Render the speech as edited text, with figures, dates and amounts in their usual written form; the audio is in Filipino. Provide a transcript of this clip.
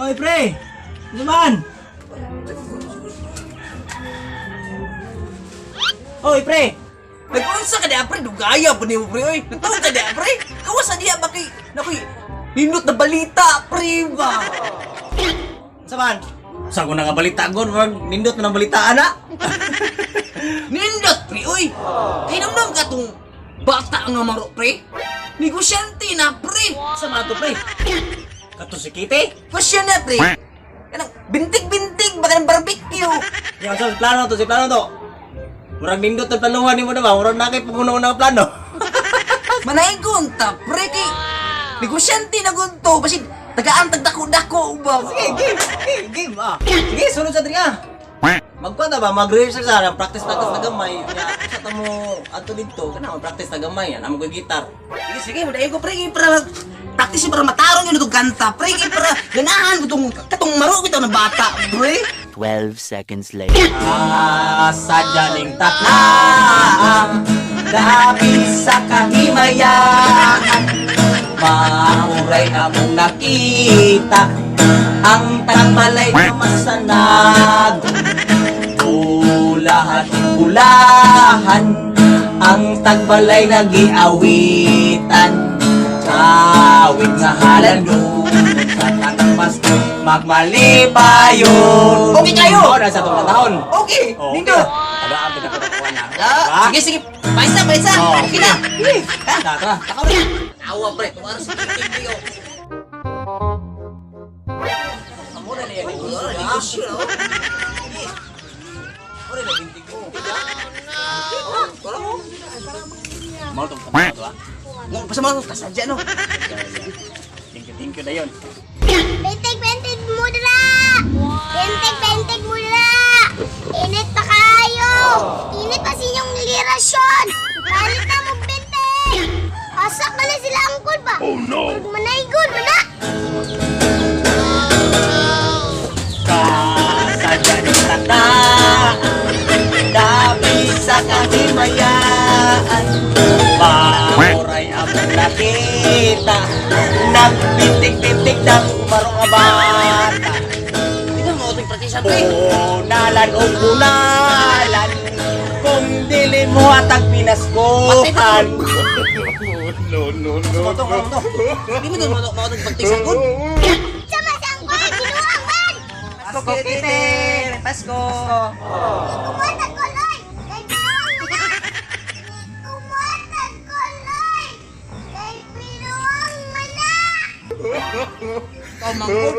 Oy, pre! Naman! Oy, pre! Nag-unsa ka diya, pre? Dugaya pa ni mo, pre, oy. Nagtawag ka diya, pre? Kawasan diya, bakit? Nakoy, nindot na balita, pre, ba? Saman? Saan ko na nga balitagon? Nindot na ng balitaan na? Nindot, pre, oy. Kaya naman ka tong bata nga maro, pre. Negosyante na, pre. Sama to, pre? Kato si Kitty? Pasya na, pre. Kanang bintig-bintig, baka ng barbecue. Yung si plano to, si plano to. Murag nindot na planuhan ni mo naman. Murag na kayo pag-una-una plano. Manay gunta, pre, kay negosyante na gunto. Basin, tagaan tagdako-dako ba? Sige, game ah. Sige, sunod sa dria. Magkwanta ba? Mag-rehearsal sa practice na gamay. Sa tamo ato dito, kana mag-practice na gamay. Amo ko gitar. Sige, mudayo ko, pre, para practice para matarong yun itong kanta, pre, para ganahan ko katong maro ko na bata, pre. 12 seconds later. Sadya ning takna labis sa kahimayan. Mauray among nakita ang tagbalay na masanag. Ulahan ang tagbalay na giawitan. Awit nga halalo sa tanang Pasko magmalipayon. Okay kayo? Oo, nasa itong taon. Okay, Oo, dito. Tagaan pinakakuha na. Sige, sige, paisa. Oo. Okay na. Tara. Takaw na. Awa, pre, tuwara sa kiting ko. Amo na niya. Negosyo, oh. Ore na bintig mo. Wala mo. Mau tong tayo to ah. Mo pasama ko kasadya no. Thank you na yon. Bentig mo dira! Bentig mo dira! Init pa kayo! Init pa sinyong lirasyon! Kalit na mo bentig! Asak ka na sila angkol ba? Oh no! Manaygon mo na! Kasadya ng tata dami sa kahimayaan. Pauray among nakita nagpitik-pitik ng marong abata. Dito mo uting practice pre. Bunalan o bunalan kung dili mo atag pinaskuhan. No. Di mo mo uting practice ko. Sama sa angkol! Ginuang man! Pasko, Kitty! Pasko! Kumatag ko, Loy! Kay pinuang mo na! Kumatag ko, Loy! Kay pinuang mo na! Kau mangkot.